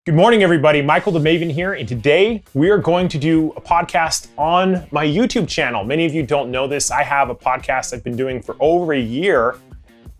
Good morning, everybody. Michael the Maven here, and today we are going to do a podcast on my YouTube channel. Many of you don't know this. I have a podcast I've been doing for over a year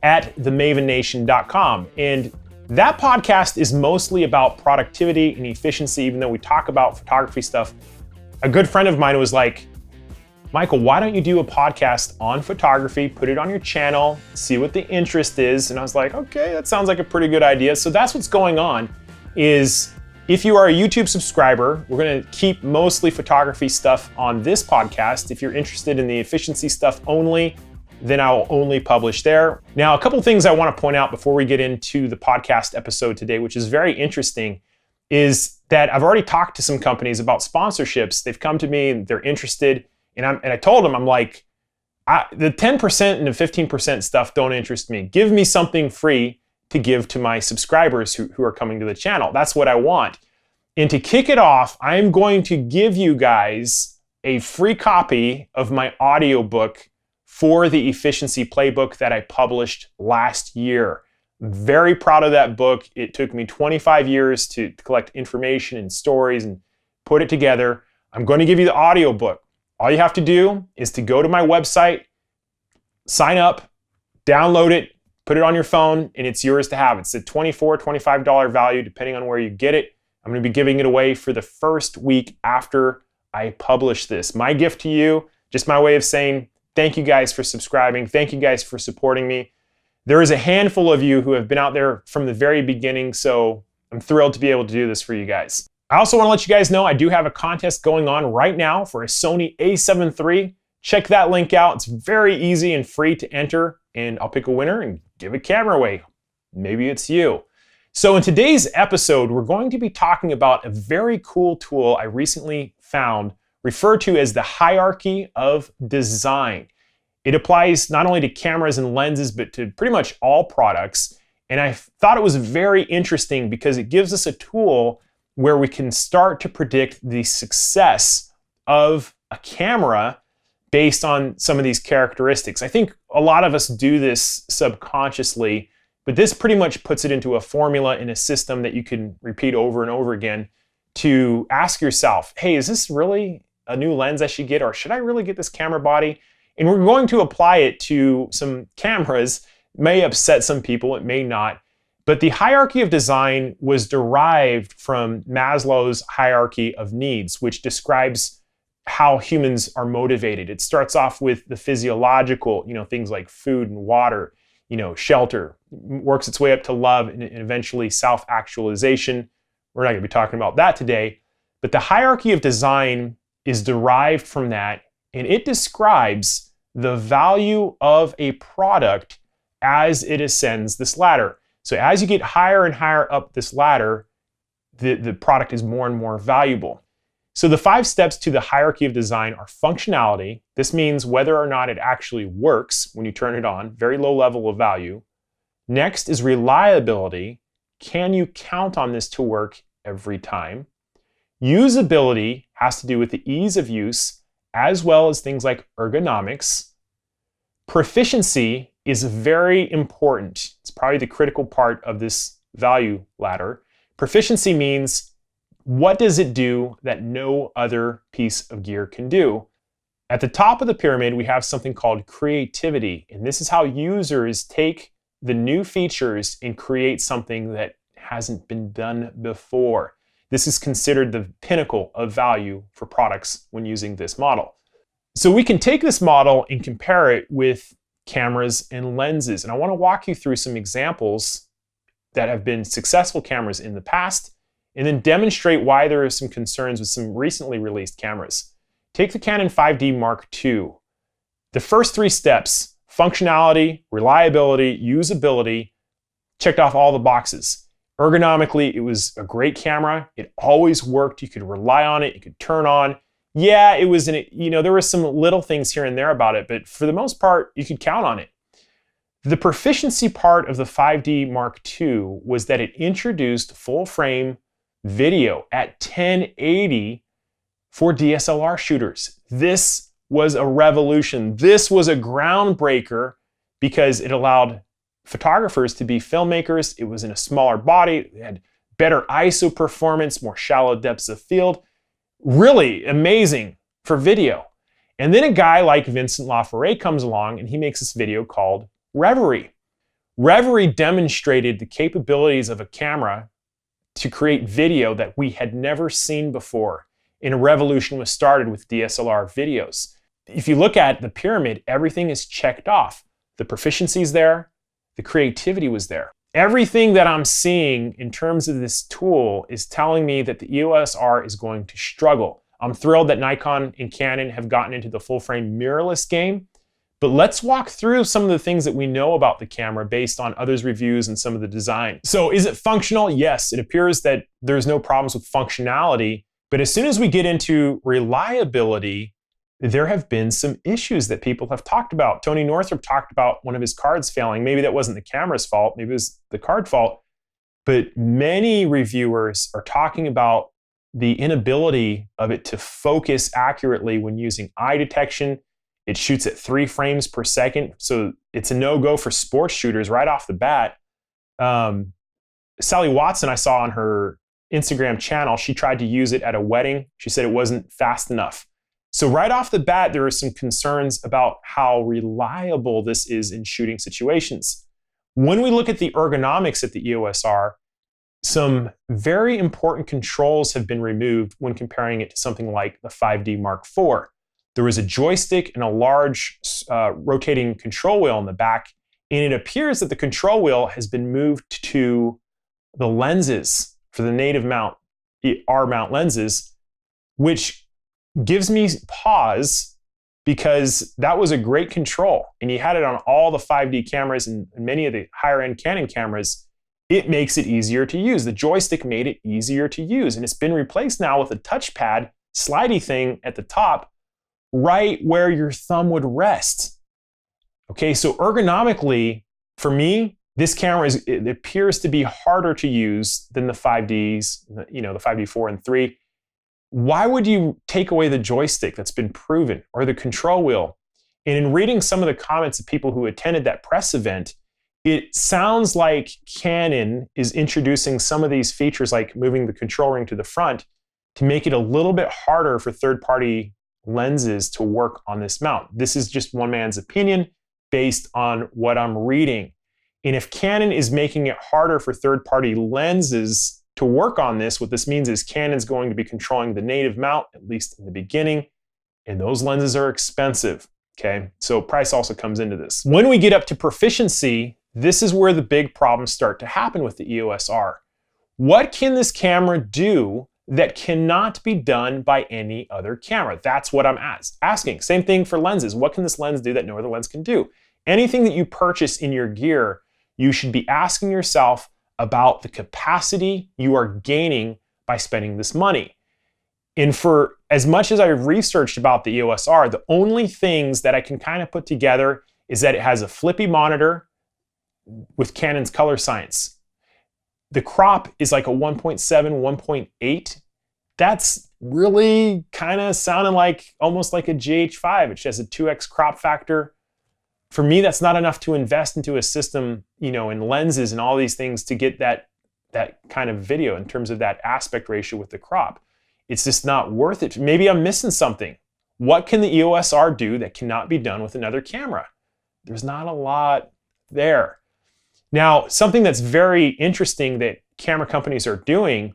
at themavennation.com, and that podcast is mostly about productivity and efficiency, even though we talk about photography stuff. A good friend of mine was like, Michael, why don't you do a podcast on photography, put it on your channel, see what the interest is? And I was like, okay, that sounds like a pretty good idea. So that's what's going on. Is if you are a YouTube subscriber, we're gonna keep mostly photography stuff on this podcast. If you're interested in the efficiency stuff only, then I'll only publish there. Now, a couple things I wanna point out before we get into the podcast episode today, which is very interesting, is that I've already talked to some companies about sponsorships. They've come to me and they're interested, and I told them, I'm like, the 10% and the 15% stuff don't interest me. Give me something free to give to my subscribers who are coming to the channel. That's what I want. And to kick it off, I'm going to give you guys a free copy of my audiobook for the efficiency playbook that I published last year. I'm very proud of that book. It took me 25 years to collect information and stories and put it together. I'm going to give you the audiobook. All you have to do is to go to my website, sign up, download it, put it on your phone, and it's yours to have. It's a $24, $25 value, depending on where you get it. I'm gonna be giving it away for the first week after I publish this. My gift to you, just my way of saying thank you guys for subscribing. Thank you guys for supporting me. There is a handful of you who have been out there from the very beginning, so I'm thrilled to be able to do this for you guys. I also wanna let you guys know I do have a contest going on right now for a Sony a7 III. Check that link out. It's very easy and free to enter, and I'll pick a winner and give a camera away. Maybe it's you. So in today's episode, we're going to be talking about a very cool tool I recently found referred to as the hierarchy of design. It applies not only to cameras and lenses, but to pretty much all products. And I thought it was very interesting because it gives us a tool where we can start to predict the success of a camera based on some of these characteristics. I think a lot of us do this subconsciously, but this pretty much puts it into a formula in a system that you can repeat over and over again to ask yourself, hey, is this really a new lens I should get, or should I really get this camera body? And we're going to apply it to some cameras. It may upset some people, it may not, but the hierarchy of design was derived from Maslow's hierarchy of needs, which describes how humans are motivated. It starts off with the physiological, things like food and water, shelter, works its way up to love and eventually self-actualization. We're not gonna be talking about that today, but the hierarchy of design is derived from that, and it describes the value of a product as it ascends this ladder. So as you get higher and higher up this ladder, the product is more and more valuable. So the 5 steps to the hierarchy of design are functionality. This means whether or not it actually works when you turn it on, very low level of value. Next is reliability. Can you count on this to work every time? Usability has to do with the ease of use, as well as things like ergonomics. Proficiency is very important. It's probably the critical part of this value ladder. Proficiency means, what does it do that no other piece of gear can do? At the top of the pyramid, we have something called creativity, and this is how users take the new features and create something that hasn't been done before. This is considered the pinnacle of value for products when using this model. So we can take this model and compare it with cameras and lenses, and I want to walk you through some examples that have been successful cameras in the past, and then demonstrate why there are some concerns with some recently released cameras. Take the Canon 5D Mark II. The first 3 steps, functionality, reliability, usability, checked off all the boxes. Ergonomically, it was a great camera. It always worked. You could rely on it. You could turn on. Yeah, it was, there were some little things here and there about it, but for the most part, you could count on it. The proficiency part of the 5D Mark II was that it introduced full frame video at 1080 for DSLR shooters. This was a revolution. This was a groundbreaker because it allowed photographers to be filmmakers. It was in a smaller body. It had better ISO performance, more shallow depths of field. Really amazing for video. And then a guy like Vincent Laforet comes along and he makes this video called Reverie. Reverie demonstrated the capabilities of a camera to create video that we had never seen before. And a revolution was started with DSLR videos. If you look at the pyramid, everything is checked off. The proficiency is there, the creativity was there. Everything that I'm seeing in terms of this tool is telling me that the EOS R is going to struggle. I'm thrilled that Nikon and Canon have gotten into the full-frame mirrorless game, but let's walk through some of the things that we know about the camera based on others' reviews and some of the design. So is it functional? Yes, it appears that there's no problems with functionality, but as soon as we get into reliability, there have been some issues that people have talked about. Tony Northrup talked about one of his cards failing. Maybe that wasn't the camera's fault, maybe it was the card fault, but many reviewers are talking about the inability of it to focus accurately when using eye detection. It shoots at 3 frames per second, so it's a no-go for sports shooters right off the bat. Sally Watson, I saw on her Instagram channel, she tried to use it at a wedding. She said it wasn't fast enough. So right off the bat, there are some concerns about how reliable this is in shooting situations. When we look at the ergonomics at the EOS R, some very important controls have been removed when comparing it to something like the 5D Mark IV. There was a joystick and a large rotating control wheel in the back, and it appears that the control wheel has been moved to the lenses for the native mount, R-mount lenses, which gives me pause because that was a great control, and you had it on all the 5D cameras and many of the higher-end Canon cameras. It makes it easier to use. The joystick made it easier to use, and it's been replaced now with a touchpad, slidey thing at the top, right where your thumb would rest. Okay, so ergonomically, for me, this camera it appears to be harder to use than the 5Ds, the 5D4 and 3. Why would you take away the joystick that's been proven, or the control wheel? And in reading some of the comments of people who attended that press event, it sounds like Canon is introducing some of these features, like moving the control ring to the front, to make it a little bit harder for third-party lenses to work on this mount. This is just one man's opinion based on what I'm reading. And if Canon is making it harder for third-party lenses to work on this, what this means is Canon's going to be controlling the native mount, at least in the beginning, and those lenses are expensive, okay? So price also comes into this. When we get up to proficiency, this is where the big problems start to happen with the EOS R. What can this camera do that cannot be done by any other camera? That's what I'm asking. Same thing for lenses. What can this lens do that no other lens can do? Anything that you purchase in your gear, you should be asking yourself about the capacity you are gaining by spending this money. And for as much as I've researched about the EOS R, the only things that I can kind of put together is that it has a flippy monitor with Canon's color science. The crop is like a 1.7, 1.8. That's really kind of sounding like almost like a GH5. It has a 2x crop factor. For me, that's not enough to invest into a system, in lenses and all these things to get that kind of video in terms of that aspect ratio with the crop. It's just not worth it. Maybe I'm missing something. What can the EOS R do that cannot be done with another camera? There's not a lot there. Now, something that's very interesting that camera companies are doing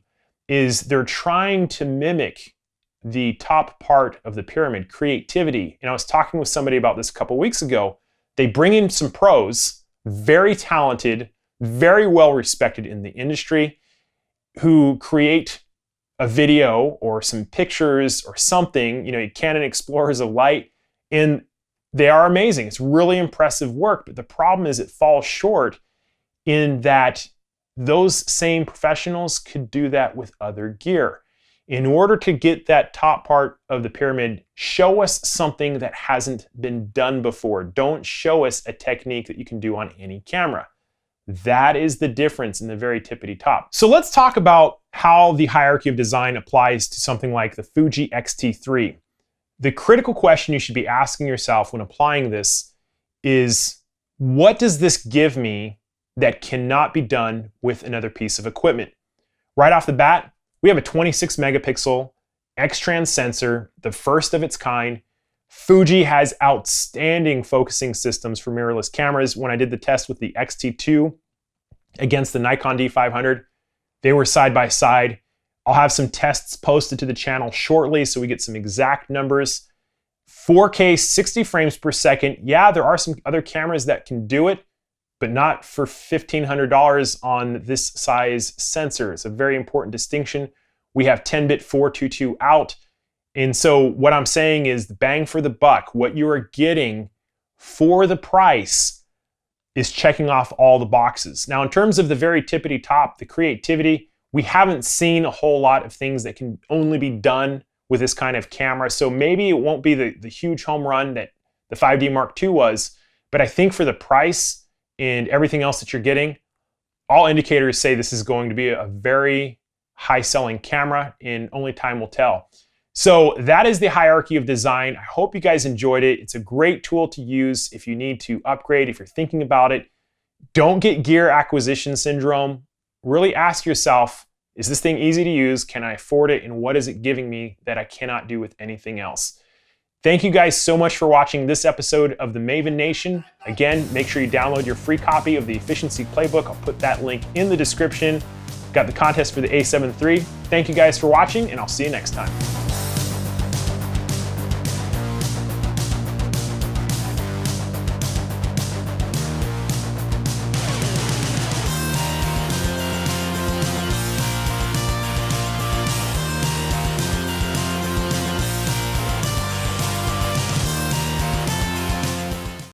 is they're trying to mimic the top part of the pyramid, creativity. And I was talking with somebody about this a couple weeks ago. They bring in some pros, very talented, very well respected in the industry, who create a video or some pictures or something, Canon Explorers of Light, and they are amazing. It's really impressive work, but the problem is it falls short in that those same professionals could do that with other gear. In order to get that top part of the pyramid, show us something that hasn't been done before. Don't show us a technique that you can do on any camera. That is the difference in the very tippity top. So let's talk about how the hierarchy of design applies to something like the Fuji XT3. The critical question you should be asking yourself when applying this is, what does this give me that cannot be done with another piece of equipment? Right off the bat, we have a 26 megapixel X-Trans sensor, the first of its kind. Fuji has outstanding focusing systems for mirrorless cameras. When I did the test with the XT2 against the Nikon D500, they were side by side. I'll have some tests posted to the channel shortly so we get some exact numbers. 4K 60 frames per second. Yeah, there are some other cameras that can do it, but not for $1,500 on this size sensor. It's a very important distinction. We have 10-bit 422 out. And so what I'm saying is the bang for the buck, what you are getting for the price is checking off all the boxes. Now, in terms of the very tippity top, the creativity, we haven't seen a whole lot of things that can only be done with this kind of camera. So maybe it won't be the huge home run that the 5D Mark II was, but I think for the price and everything else that you're getting, all indicators say this is going to be a very high-selling camera, and only time will tell. So that is the hierarchy of design. I hope you guys enjoyed it. It's a great tool to use if you need to upgrade, if you're thinking about it. Don't get gear acquisition syndrome. Really ask yourself, is this thing easy to use? Can I afford it? And what is it giving me that I cannot do with anything else? Thank you guys so much for watching this episode of the Maven Nation. Again, make sure you download your free copy of the Efficiency Playbook. I'll put that link in the description. Got the contest for the A7 III. Thank you guys for watching, and I'll see you next time.